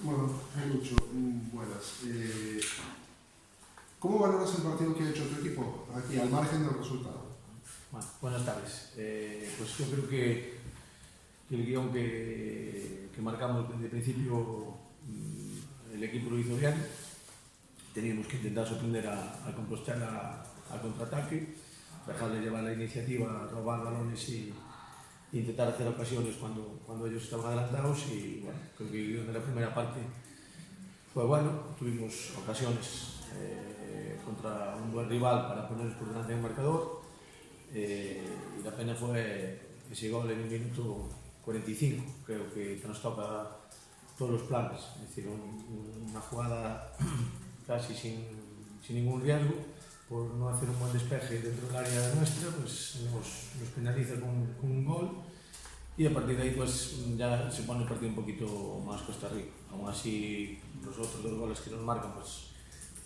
Bueno, Lucho, buenas. ¿Cómo valoras el partido que ha hecho tu equipo aquí, al margen del resultado? Bueno, buenas tardes. Pues yo creo que el guión que marcamos desde el principio, el equipo lo hizo bien. Teníamos que intentar sorprender a Compostela al contraataque, dejarle llevar la iniciativa, robar balones y intentar hacer ocasiones cuando ellos estaban adelantados. Y bueno, creo que el guión de la primera parte fue bueno. Tuvimos ocasiones contra un buen rival para ponernos por delante del marcador. Y la pena fue ese gol en el minuto 45, creo que trastoca todos los planes, es decir, una jugada casi sin ningún riesgo, por no hacer un buen despeje dentro del área nuestra, pues nos penaliza con un gol, y a partir de ahí pues ya se pone el partido un poquito más cuesta arriba. Aún así, los otros dos goles que nos marcan, pues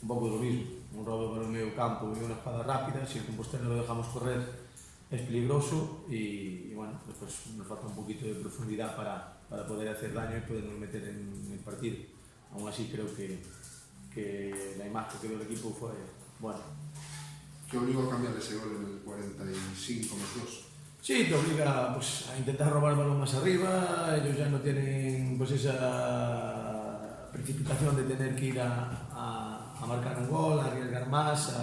un poco de lo mismo, un robo para el medio campo y una jugada rápida. Si el Compostela lo dejamos correr es peligroso y bueno, después nos falta un poquito de profundidad para poder hacer daño y podernos meter en el partido. Aún así creo que la imagen que dio el equipo fue buena. ¿Qué obligó a cambiar ese gol en el 45 más 2? Sí, te obliga pues, a intentar robar el balón más arriba. Ellos ya no tienen pues, esa precipitación de tener que ir a marcar un gol, a arriesgar más,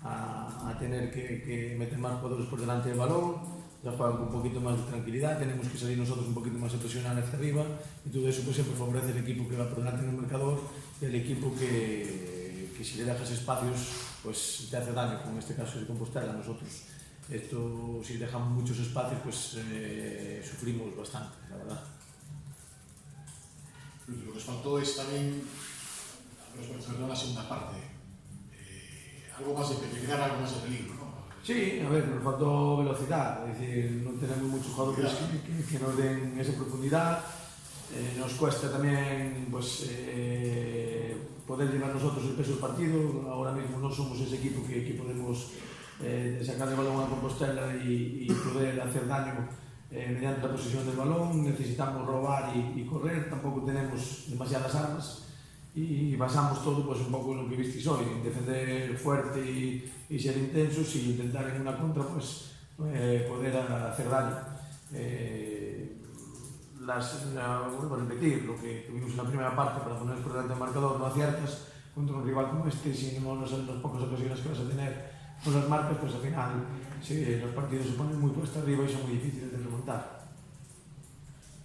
a tener que meter más jugadores por delante del balón. Ya juegan con un poquito más de tranquilidad, tenemos que salir nosotros un poquito más a presionar hacia arriba, y todo eso pues, siempre favorece al equipo que va por delante en el marcador y el equipo que si le dejas espacios pues te hace daño, como en este caso es Compostela. Nosotros si dejamos muchos espacios pues sufrimos bastante, la verdad. Lo que os faltó es también, sobre todo en la segunda parte, algo más de peligrar, algo más de peligro, ¿no? Sí, a ver, nos faltó velocidad, es decir, no tenemos muchos jugadores que nos den esa profundidad. Nos cuesta también pues, poder llevar nosotros el peso del partido. Ahora mismo no somos ese equipo que podemos sacar el balón a Compostela y poder hacer daño mediante la posesión del balón. Necesitamos robar y correr, tampoco tenemos demasiadas armas. Y basamos todo pues, un poco en lo que visteis hoy, en defender fuerte y ser intensos y intentar en una contra pues, poder hacer daño. Vuelvo a repetir, lo que tuvimos en la primera parte para poner por delante del marcador, no aciertas contra un rival como este, si no las pocas ocasiones que vas a tener con las marcas, pues al final sí, los partidos se ponen muy puestos arriba y son muy difíciles de remontar.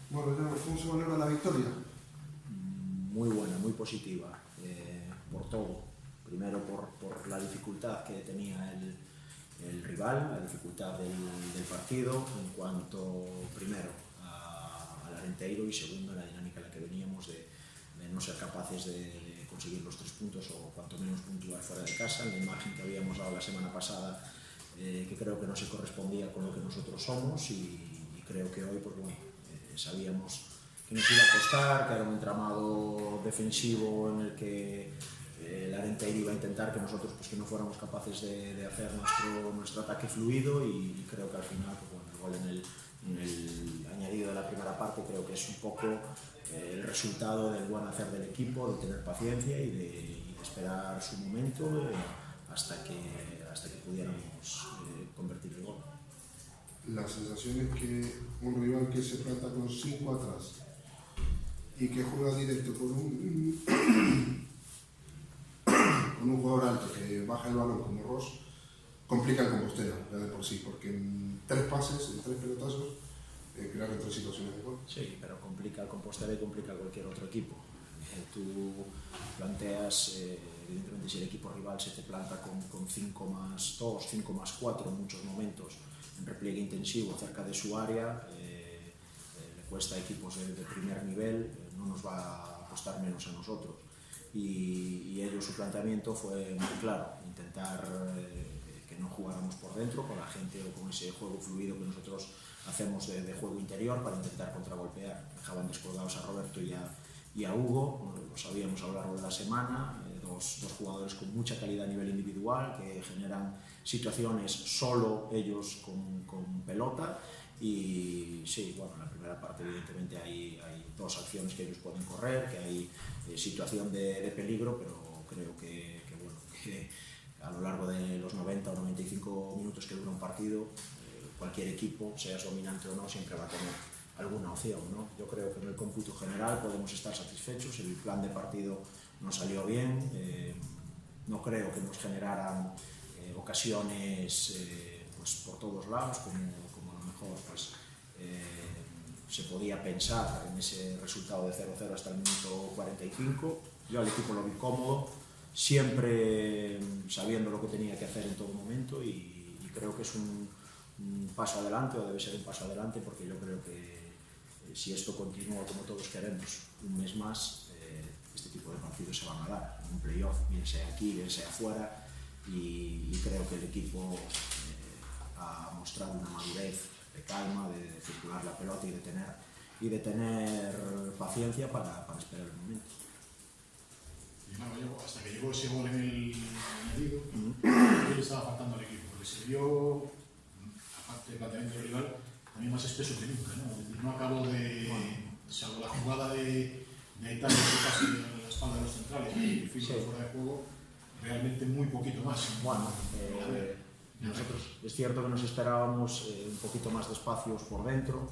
Bueno, ¿cómo se valora la victoria? Muy buena, muy positiva, por todo. Primero por la dificultad que tenía el rival, la dificultad del partido en cuanto, primero, al Arenteiro y segundo, la dinámica en la que veníamos de no ser capaces de conseguir los 3 puntos o cuanto menos puntuar fuera de casa, la imagen que habíamos dado la semana pasada, que creo que no se correspondía con lo que nosotros somos y creo que hoy, pues bueno, sabíamos que nos iba a costar, que era un entramado defensivo en el que el Arenteiro iba a intentar que nosotros pues, que no fuéramos capaces de hacer nuestro ataque fluido y creo que al final, pues, bueno, el gol en el añadido de la primera parte creo que es un poco el resultado del buen hacer del equipo, de tener paciencia y de esperar su momento hasta que pudiéramos convertir el gol. La sensación es que un rival que se planta con 5 atrás y que juega directo con un jugador alto que baja el balón como Ross, complica el Compostela ya de por sí, porque en 3 pases, en 3 pelotazos, crearon 3 situaciones de gol. Sí, pero complica el Compostela y complica cualquier otro equipo. Tú planteas, evidentemente, si el equipo rival se te planta con 5 más 2, 5 más 4 en muchos momentos, en repliegue intensivo cerca de su área, le cuesta a equipos de primer nivel, no nos va a costar menos a nosotros. Y ellos, su planteamiento fue muy claro, intentar que no jugáramos por dentro con la gente o con ese juego fluido que nosotros hacemos de juego interior para intentar contragolpear. Dejaban descolgados a Roberto y a Hugo, lo sabíamos a lo largo de la semana, dos jugadores con mucha calidad a nivel individual que generan situaciones solo ellos con pelota y sí, bueno, en la primera parte evidentemente hay dos acciones que ellos pueden correr, que hay situación de peligro, pero creo que a lo largo de los 90 o 95 minutos que dura un partido, cualquier equipo, seas dominante o no, siempre va a tener alguna opción, ¿no? Yo creo que en el cómputo general podemos estar satisfechos, el plan de partido nos salió bien, no creo que nos generaran ocasiones pues por todos lados, como a lo mejor pues, se podía pensar en ese resultado de 0-0 hasta el minuto 45. Yo al equipo lo vi cómodo, siempre sabiendo lo que tenía que hacer en todo momento, y creo que es un paso adelante, o debe ser un paso adelante, porque yo creo que si esto continúa como todos queremos un mes más, este tipo de partidos se van a dar en un playoff, bien sea aquí, bien sea afuera, y creo que el equipo ha mostrado una madurez de calma, de circular la pelota y de tener paciencia para esperar el momento. Y nada, hasta que llegó ese gol en el añadido, ¿qué le estaba faltando al equipo? Porque se vio, aparte del planteamiento del rival, también más espeso que nunca, ¿no? Es decir, no acabo de, salvo la jugada de Italia que pasa en la espalda de los centrales y el filo fuera de juego, realmente muy poquito más. Bueno, nosotros es cierto que nos esperábamos un poquito más de espacios por dentro,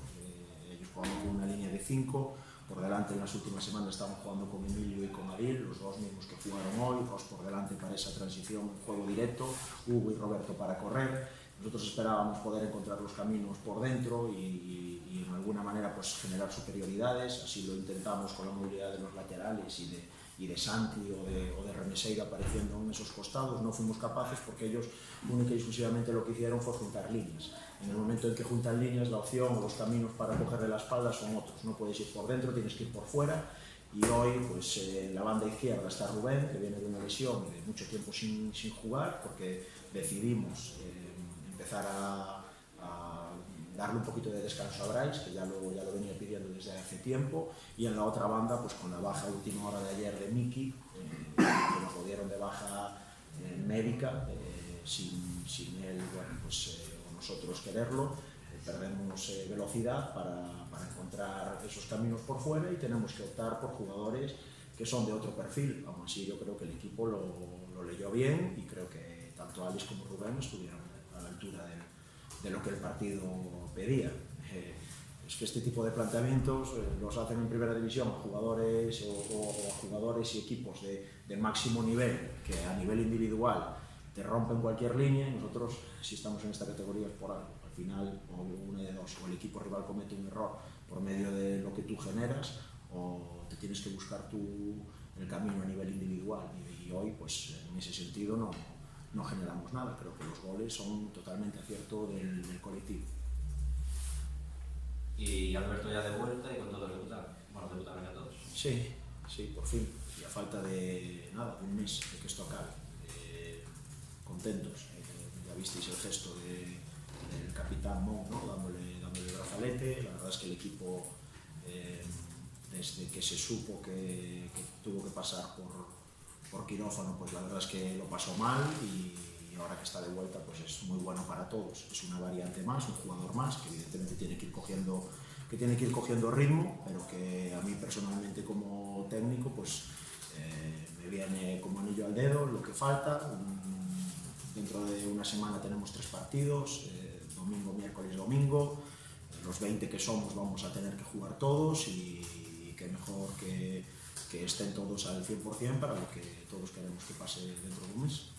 ellos jugaban con una línea de 5, por delante en las últimas semanas estaban jugando con Emilio y con Adil, los dos mismos que jugaron hoy, dos por delante para esa transición, juego directo, Hugo y Roberto para correr. Nosotros esperábamos poder encontrar los caminos por dentro y en alguna manera pues generar superioridades, así lo intentamos con la movilidad de los laterales y de Santi o de Remeseira apareciendo en esos costados. No fuimos capaces porque ellos única y exclusivamente lo que hicieron fue juntar líneas. En el momento en que juntan líneas, la opción o los caminos para cogerle la espalda son otros. No puedes ir por dentro, tienes que ir por fuera. Y hoy, pues en la banda izquierda está Rubén, que viene de una lesión y de mucho tiempo sin jugar, porque decidimos empezar a darle un poquito de descanso a Bryce, que ya lo venía pidiendo desde hace tiempo, y en la otra banda, pues con la baja última hora de ayer de Miki, que nos lo dieron de baja médica, sin él, bueno, pues o nosotros quererlo, perdemos velocidad para encontrar esos caminos por fuera y tenemos que optar por jugadores que son de otro perfil. Aún así, yo creo que el equipo lo leyó bien y creo que tanto Alex como Rubén estuvieron a la altura de lo que el partido pedía. Es que este tipo de planteamientos los hacen en primera división a jugadores o a jugadores y equipos de máximo nivel, que a nivel individual te rompen cualquier línea, y nosotros, si estamos en esta categoría, es por algo. Al final, o una de dos, o el equipo rival comete un error por medio de lo que tú generas, o te tienes que buscar tú el camino a nivel individual, y hoy, pues en ese sentido, no generamos nada. Creo que los goles son totalmente acierto del colectivo. Y Alberto ya de vuelta y con todos debutaron. Bueno, debutaron ya todos. Sí, por fin. Y a falta de nada, un mes de que esto acabe. Contentos. Ya visteis el gesto del capitán Mon, ¿no? dándole brazalete. La verdad es que el equipo, desde que se supo que tuvo que pasar por quirófano, pues la verdad es que lo pasó mal, y ahora que está de vuelta pues es muy bueno para todos. Es una variante más, un jugador más que evidentemente tiene que ir cogiendo ritmo, pero que a mí personalmente como técnico pues me viene como anillo al dedo lo que falta. Dentro de una semana tenemos 3 partidos, domingo, miércoles, domingo. Los 20 que somos vamos a tener que jugar todos, y que mejor que estén todos al 100% para lo que todos queremos que pase dentro de un mes.